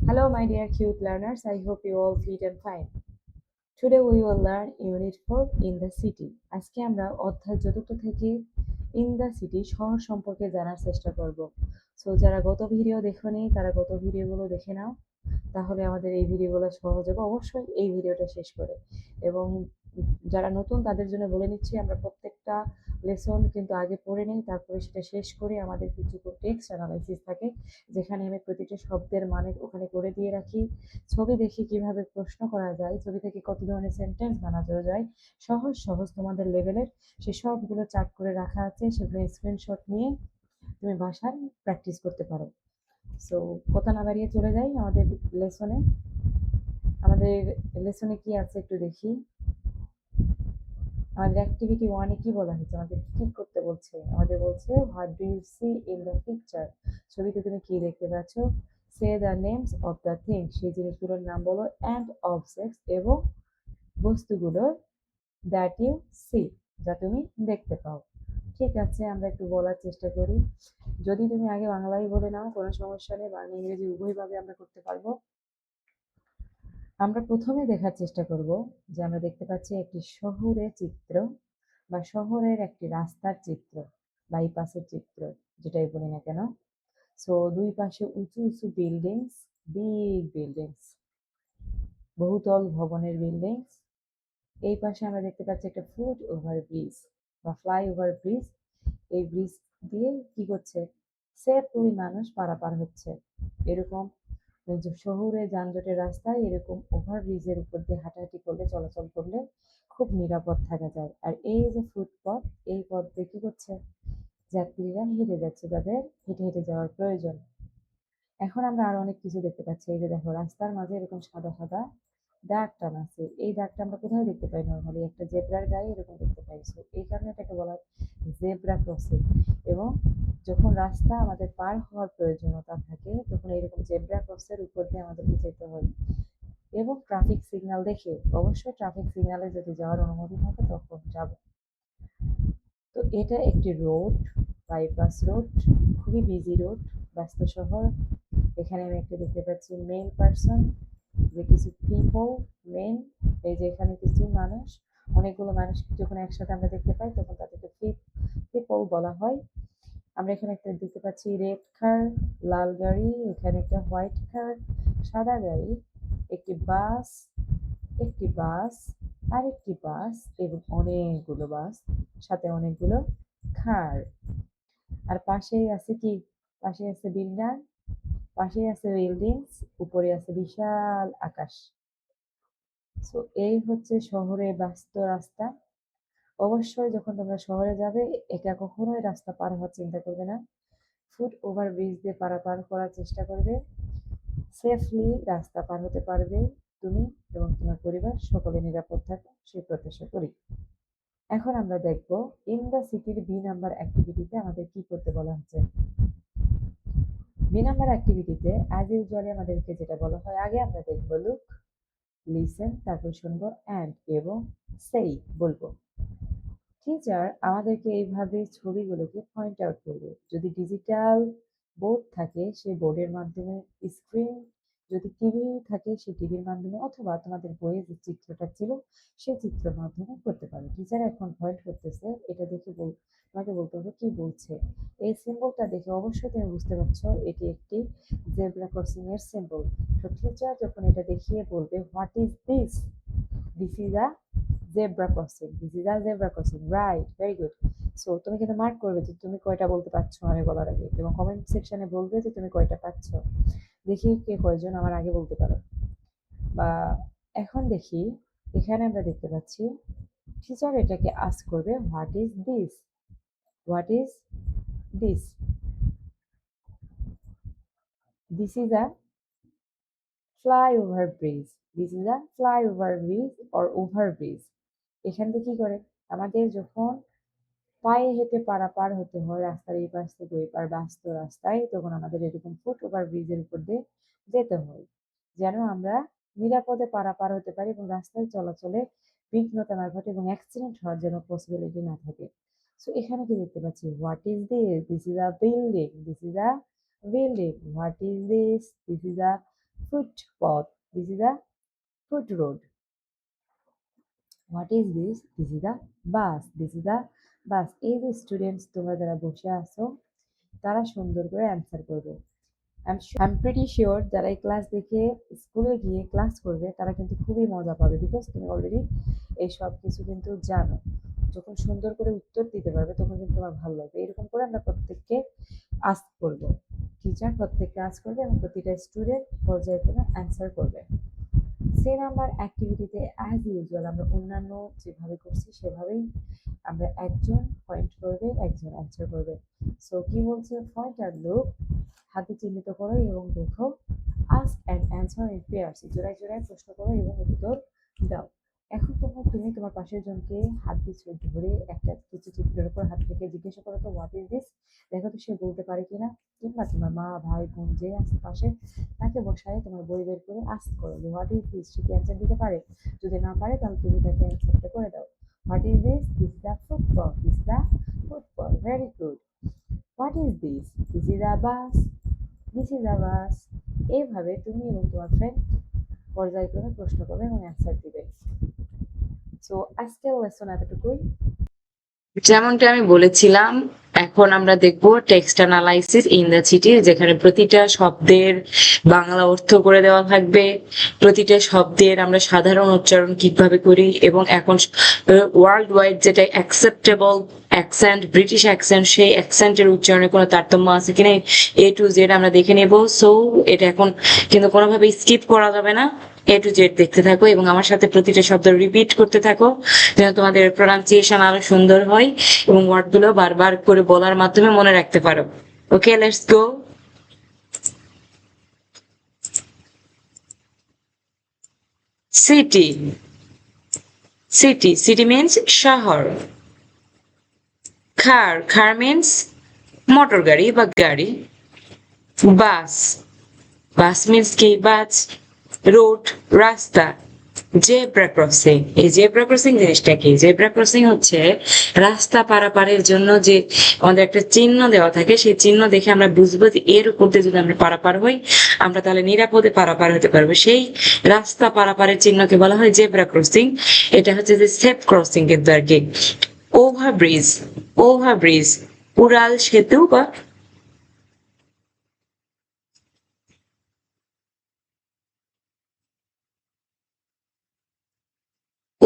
Hello, my dear cute learners. I hope you all fit and fine. Today we will learn Unit 4 in the city. আজকে আমরা অধ্যায় 4 থেকে in the city শহর সম্পর্কে জানার চেষ্টা করব। সো যারা গত ভিডিও দেখোনি তারা গত ভিডিওগুলো দেখে নাও, তাহলে আমাদের এই ভিডিওগুলো সহজ হবে। অবশ্যই এই ভিডিওটা শেষ করে। এবং যারা নতুন তাদের জন্য বলে নিচ্ছি, আমরা প্রত্যেকটা লেসন কিন্তু আগে পড়ে নিই, তারপরে সেটা শেষ করে আমাদের কিছু টেক্সট অ্যানালাইসিস থাকে, যেখানে আমি প্রতিটা শব্দের মানে ওখানে করে দিয়ে রাখি। ছবি দেখে কিভাবে প্রশ্ন করা যায়, ছবি থেকে কত ধরনের সেন্টেন্স বানানো যায়, সহজ সহজ তোমাদের লেভেলের সে সবগুলো চার্ট করে রাখা আছে। সেগুলো স্ক্রিনশট নিয়ে তুমি বাসায় প্র্যাকটিস করতে পারো। সো কথা না বাড়িয়ে চলে যাই আমাদের লেসনে। আমাদের লেসনে কি আছে একটু দেখি। আমাদের অ্যাক্টিভিটি 1-এ কি বলা হয়েছে, আমাদের কি করতে বলছে? আমাদের বলছে what do you see in the picture, ছবিতে তুমি কি দেখতে পাচ্ছ? Say the names of the things, সেই জিনিসগুলোর নাম বলো, অ্যান্ড অবজেক্টস, এবং বস্তুগুলোর, দ্যাট ইউ সি, যা তুমি দেখতে পাও। ঠিক আছে, আমরা একটু বলার চেষ্টা করি। যদি তুমি আগে বাংলায় বলে নাও কোনো সমস্যা নেই, বাংলা ইংরেজি উভয়ভাবে আমরা করতে পারবো। আমরা প্রথমে দেখার চেষ্টা করব যে আমরা দেখতে পাচ্ছি একটি শহরের চিত্র, বা শহরের একটি রাস্তার চিত্র, বাইপাসের চিত্র, যেটাই বলি না কেন। সো দুই পাশে উঁচু উঁচু বিল্ডিংস, বিগ বিল্ডিংস, বহুতল ভবনের বিল্ডিংস। এই পাশে আমরা দেখতে পাচ্ছি একটা ফুট ওভার ব্রিজ বা ফ্লাই ওভার ব্রিজ। এই ব্রিজ দিয়ে কি করছে? সেফলি মানুষ পারাপার হচ্ছে। এরকম শহুরে যানজটের রাস্তায় এরকম ওভার ব্রিজের উপর দিয়ে হাঁটাহাঁটি করলে, চলাচল করলে খুব নিরাপদ থাকা যায়। আর এই যে ফুটপথ, এই পথ দিয়ে কি করছে? যাত্রীরা হেঁটে যাচ্ছে, তাদের হেঁটে হেঁটে যাওয়ার প্রয়োজন। এখন আমরা আরো অনেক কিছু দেখতে পাচ্ছি। এই যে দেখো, রাস্তার মাঝে এরকম সাদা সাদা দাগ টানা আছে। এই দাগটা আমরা কোথায় দেখতে পাই? নর্মালি একটা জেব্রার গায়ে এরকম দেখতে পাই। সো এই কারণে এটাকে বলা হয় জেব্রা ক্রসিং। এবং যখন রাস্তা আমাদের পার হওয়ার প্রয়োজনীয়তা থাকে, তখন এরকম জেব্রা ক্রসের উপর দিয়ে আমাদেরকে যেতে হয়, এবং ট্রাফিক সিগন্যাল দেখে। অবশ্যই ট্রাফিক সিগন্যালে যদি যাওয়ার অনুমতি থাকে তখন যাব। তো এটা একটি রোড, বাইপাস রোড, খুবই বিজি রোড, ব্যস্ত শহর। এখানে আমি একটা দেখতে পাচ্ছি মেন পার্সন, যে কিছু পিপল, মেন, এই যে এখানে কিছু মানুষ, অনেকগুলো মানুষ যখন একসাথে আমরা দেখতে পাই তখন তাদেরকে পিপল বলা হয়। আমরা এখানে একটা দেখতে পাচ্ছি রেড কার, লাল গাড়ি, এখানে একটা হোয়াইট কার, সাদা গাড়ি, একটি বাস, একটি বাস, আরেকটি বাস, এবং অনেকগুলো বাস, সাথে অনেকগুলো কার। আর পাশেই আছে কি? পাশে আছে বিল্ডার, পাশে আছে বিল্ডিংস, উপরে আছে বিশাল আকাশ। সো এই হচ্ছে শহরে ব্যস্ত রাস্তা। অবশ্যই যখন তোমরা শহরে যাবে, একা কখনোই রাস্তা পার হওয়ার চিন্তা করবে না। ফুট ওভার ব্রিজ দিয়ে পারাপার করার চেষ্টা করবে। সেফলি রাস্তা পার হতে পারবে তুমি এবং তোমার পরিবার, সকলে নিরাপদ থাকো সেই প্রত্যাশা করি। এখন আমরা দেখব ইন দ্য সিটির বি নাম্বার অ্যাক্টিভিটিতে আমাদের কি করতে বলা হচ্ছে। বি নাম্বার অ্যাক্টিভিটিতে অ্যাজ ইউজুয়ালি আমাদেরকে যেটা বলা হয়, আগে আমরা দেখব লুক, লিসেন, তারপর শুনবো, অ্যান্ড এবং সেই বলবো। টিচার আমাদেরকে এইভাবে ছবিগুলোকে পয়েন্ট আউট করবে। যদি ডিজিটাল বোর্ড থাকে, সেই বোর্ডের মাধ্যমে, স্ক্রিন যদি টিভি থাকে সেই টিভির মাধ্যমে, অথবা তোমাদের বইয়ে যে চিত্রটা ছিল সেই চিত্রের মাধ্যমে করতে পারো। টিচার এখন পয়েন্ট করতেছে, এটা দেখে তোমাকে বলতে হবে কি বলছে। এই সিম্বলটা দেখে অবশ্যই তুমি বুঝতে পারছো এটি একটি জেব্রা ক্রসিং এর সিম্বল। তো টিচার যখন এটা দেখিয়ে বলবে what is this, this is a zebra crossing, this is a zebra crossing, right, very good. So তুমি কিন্তু মার্ক করবে যে তুমি কয়টা বলতে পারছো আমি বলার আগে, এবং কমেন্ট সেকশনে বলবে যে তুমি কয়টা পাচ্ছ। দেখি কে কয়জন আমার আগে বলতে পারো। বা এখন দেখি, এখানে আমরা দেখতে পাচ্ছি টিচার এটাকে আস্ক করবে what is this, what is this, this is a flyover bridge, this is a flyover bridge or over bridge. এখান থেকে কি করে, আমাদের যখন পায়ে হেঁটে পারাপার হতে হয় রাস্তার এই পাশ থেকে ওই পার ব্যস্ত রাস্তায়, তখন আমাদের এরকম ফুট ওভার ব্রিজের উপর দিয়ে যেতে হয়, যেন আমরা নিরাপদে পারাপার হতে পারি এবং রাস্তায় চলাচলে বিঘ্নতা না ঘটে এবং অ্যাক্সিডেন্ট হওয়ার যেন পসিবিলিটি না থাকে। সো এখানে কি দেখতে পাচ্ছি, what is this, this is a building, this is a building, what is this, this is a footpath. This is a foot road. What is this? This is the bus. This is the bus. এই যে students তোমরা যারা বসে আছো তারা সুন্দর করে answer করবে। I'm pretty sure যারা এই ক্লাস দেখে স্কুলে গিয়ে ক্লাস করবে তারা কিন্তু খুবই মজা পাবে, বিকজ তুমি অলরেডি এই সব কিছু কিন্তু জানো। যখন সুন্দর করে উত্তর দিতে পারবে তখন কিন্তু তোমার ভালো লাগবে। এরকম করে আমরা প্রত্যেককে আস্ক করবো, টিচার প্রত্যেককে আস্ক করবে এবং প্রতিটা স্টুডেন্ট পর্যায়ক্রমে অ্যান্সার করবে। সে নাম্বার অ্যাক্টিভিটিতে অ্যাজ ইউজুয়াল আমরা অন্যান্য যেভাবে করছি সেভাবেই আমরা একজন পয়েন্ট করবে, একজন অ্যান্সার করবে। সো কি বলছে, পয়েন্ট আর লুক, হাতে চিহ্নিত করো এবং দেখো, ask and answer in pairs, জোড়ায় জোড়ায় প্রশ্ন করো এবং উত্তর দাও। এখন তুমি তোমার পাশের জনকে হাত দিয়ে ধরে একটা কিছু চিত্রের উপর হাত থেকে জিজ্ঞাসা করো তো হোয়াট ইজ দিস, দেখো তো সে বলতে পারে কিনা। কিংবা তোমার মা ভাই বোন যে আছে পাশে তাকে বসায় তোমার বই বের করে আস্ক করো যে হোয়াট ইজ দিস, সে কি অ্যান্সার দিতে পারে। যদি না পারে তাহলে তুমি তাকে অ্যান্সারটা করে দাও। What is this? This the football. This the football. Very good. What is this? This is a bus. This is a bus. এইভাবে তুমি এবং তোমার ফ্রেন্ড পর্যায়ক্রমে প্রশ্ন করবে এবং অ্যান্সার দিবে। সো আজকের লেসন এতটুকুই। যেমনটা আমি বলেছিলাম, এখন আমরা দেখব text analysis in the city, যেখানে প্রতিটা শব্দের বাংলা অর্থ করে দেওয়া থাকবে, প্রতিটা শব্দের আমরা সাধারণ উচ্চারণ কিভাবে করি, এবং এখন ওয়ার্ল্ড ওয়াইড যেটা অ্যাকসেপ্টেবল অ্যাকসেন্ট, ব্রিটিশ অ্যাকসেন্ট, সেই অ্যাকসেন্টের উচ্চারণে কোনো তারতম্য আছে কিনা A to Z আমরা দেখে নেব। সো এটা এখন কিন্তু কোনোভাবেই স্কিপ করা যাবে না, A to Z দেখতে থাকো এবং আমার সাথে প্রতিটা শব্দ রিপিট করতে থাকো যেন তোমাদের প্রনাউন্সিয়েশন আরো সুন্দর হয় এবং ওয়ার্ডগুলো বারবার করে বলার মাধ্যমে মনে রাখতে পারো। Okay, let's go. City, city, city means শহর। কার, কার মিন্স মোটর গাড়ি বা গাড়ি। বাস, বাস মিন্স কি, বাস। রোড, রাস্তা। জেব্রা ক্রসিং, এই জেব্রা ক্রসিং জিনিসটা কি? জেব্রা ক্রসিং হচ্ছে রাস্তা পারাপারের জন্য যে আমাদের একটা চিহ্ন দেওয়া থাকে, সেই চিহ্ন দেখে আমরা বুঝবো যে এর উপর দিয়ে যদি আমরা পারাপার হই আমরা তাহলে নিরাপদে পারাপার হতে পারবো। সেই রাস্তা পারাপারের চিহ্নকে বলা হয় জেব্রা ক্রসিং। এটা হচ্ছে যে সেফ ক্রসিং কিন্তু আর কি। ওভারব্রিজ, ওভারব্রিজ উড়াল সেতু বা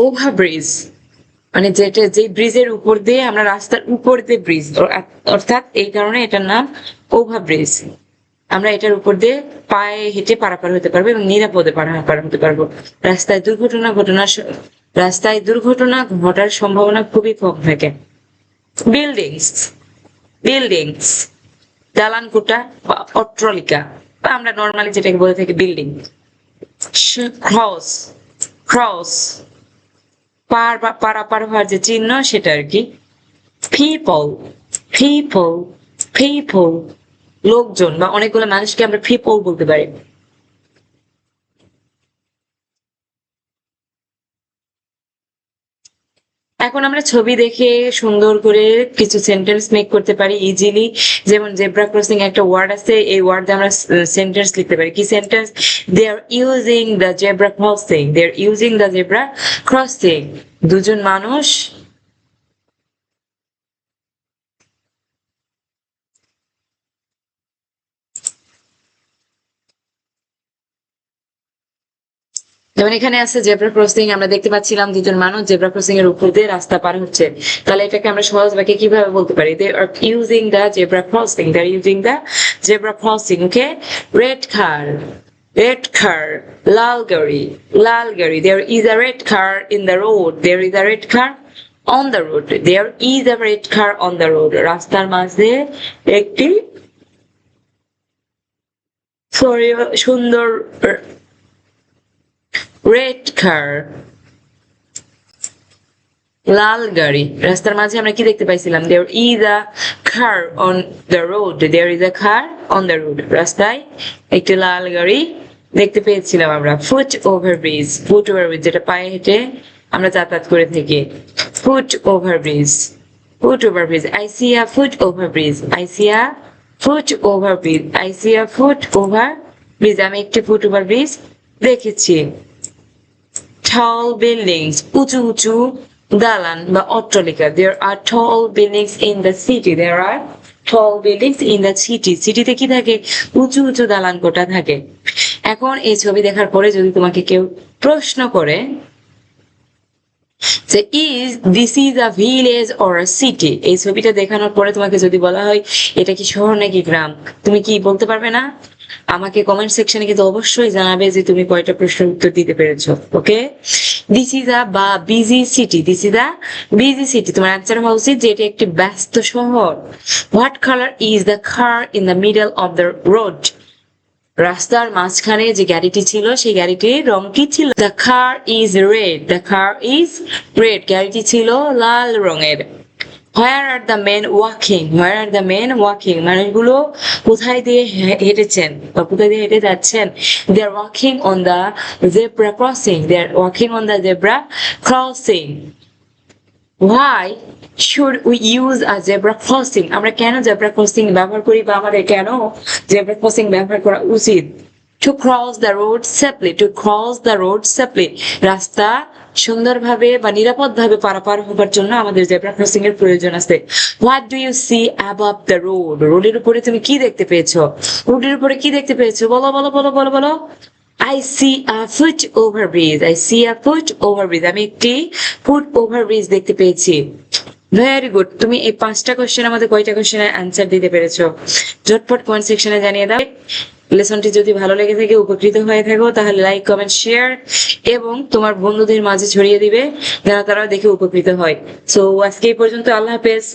ওভারব্রিজ মানে যেটা যে ব্রিজের উপর দিয়ে আমরা রাস্তার উপর দিয়ে ব্রিজ, অর্থাৎ এই কারণে এটার নাম ওভারব্রিজ। আমরা এটার উপর দিয়ে পায়ে হেঁটে পারাপার হতে পারবো এবং নিরাপদে পারাপার হতে পারবো। রাস্তায় দুর্ঘটনা ঘটার সম্ভাবনা খুবই কম থাকে। বিল্ডিংস, বিল্ডিংস দালানকোঠা বা অট্টালিকা, বা আমরা নর্মালি যেটাকে বলে থাকি বিল্ডিং। ক্রস, ক্রস পারাপার হওয়ার যে চিহ্ন সেটা আর কি। পিপল, পিপল, পিপল লোকজন বা অনেকগুলো মানুষকে আমরা পিপল বলতে পারি। এখন আমরা ছবি দেখে সুন্দর করে কিছু সেন্টেন্স মেক করতে পারি ইজিলি। যেমন জেব্রা ক্রসিং একটা ওয়ার্ড আছে, এই ওয়ার্ড দিয়ে আমরা সেন্টেন্স লিখতে পারি। কি sentence? They are using the zebra crossing, they are using the zebra crossing. দুজন মানুষ যেমন এখানে আছে জেব্রা ক্রসিং, আমরা দেখতে পাচ্ছিলাম দুজন মানুষ জেব্রা ক্রসিং এর উপর দিয়ে রাস্তা পার হচ্ছে। তাহলে এটাকে আমরা সহজ বাক্যে কিভাবে বলতে পারি? They are using the zebra crossing, they are using the zebra crossing. Okay, red car, red car, লাল গাড়ি, লাল গাড়ি। There is a red car in the road. There is a red car on the road. There is a red car on the road. রাস্তার মাঝে একটি সুন্দর red কার, লাল গাড়ি। রাস্তার মাঝে আমরা কি দেখতে পাইছিলাম? There is a car on the road. There is a car on the road. রাস্তায় একটি লাল গাড়ি দেখতে পেয়েছিলাম আমরা। ফুট ওভারব্রিজ, ফুট ওভারব্রিজ যেটা পায়ে হেঁটে আমরা যাতায়াত করে থাকি। Foot overbridge, foot overbridge. I see a foot overbridge. I see a foot overbridge. I see a foot over bridge, আমি একটি ফুটওভার ব্রিজ দেখেছি। tall buildings, উঁচু উঁচু দালান বা অট্টালিকা, there are tall buildings in the city, there are tall buildings in the city, সিটিতে কি থাকে, উঁচু উঁচু দালান কোঠা থাকে। এখন এই ছবি দেখার পরে যদি তোমাকে কেউ প্রশ্ন করে যে this is a village or a city, এই ছবিটা দেখানোর পরে তোমাকে যদি বলা হয় এটা কি শহর নাকি গ্রাম, তুমি কি বলতে পারবে না? আমাকে কমেন্ট সেকশনে কিন্তু অবশ্যই জানাবে যে তুমি কয়টা প্রশ্নের উত্তর দিতে পেরেছো। ওকে, দিস ইজ আ বা busy city, this is a busy city, তোমার অ্যান্সার হওয়া উচিত যে এটি একটি ব্যস্ত শহর। What colour is the car in the middle of the road, রাস্তার মাঝখানে যে গাড়িটি ছিল সেই গাড়িটির রং কি ছিল? The car is red, the car is red, গাড়িটি ছিল লাল রঙের। Where are the men walking, where are the men walking, মানুষগুলো কোথায় দিয়ে হেঁটেছেন বা কোথায় দিয়ে হেঁটে যাচ্ছেন? They are walking on the zebra crossing, they are walking on the zebra crossing. Why should we use a zebra crossing, আমরা কেন জেব্রা ক্রসিং ব্যবহার করি বা আমাদের কেন জেব্রা ক্রসিং ব্যবহার করা উচিত? To cross the road safely, to cross the road safely, রাস্তা সুন্দরভাবে বা নিরাপদভাবে পারাপার হবার জন্য আমাদের জেব্রা ক্রসিং এর প্রয়োজন আছে। What do you see above the road, রোডের উপরে তুমি কি দেখতে পেয়েছো? রোডের উপরে কি দেখতে পেয়েছো? বলো বলো বলো বলো বলো। I see a foot overbridge, I see a foot overbridge, আমি একটি ফুট ওভারব্রিজ দেখতে পেয়েছি। ভেরি গুড, তুমি এই 5টা কোশ্চেনের মধ্যে কয়টা কোশ্চেনের অ্যান্সার দিতে পেরেছো? ঝটপট কমেন্ট সেকশনে জানিয়ে দাও। লেসনটি যদি ভালো লেগে থাকে, উপকৃত হয়ে থাকো, তাহলে লাইক কমেন্ট শেয়ার এবং তোমার বন্ধুদের মাঝে ছড়িয়ে দিবে যারা তারা দেখে উপকৃত হয়। সো আজকে এই পর্যন্ত, আল্লাহ হাফেজ।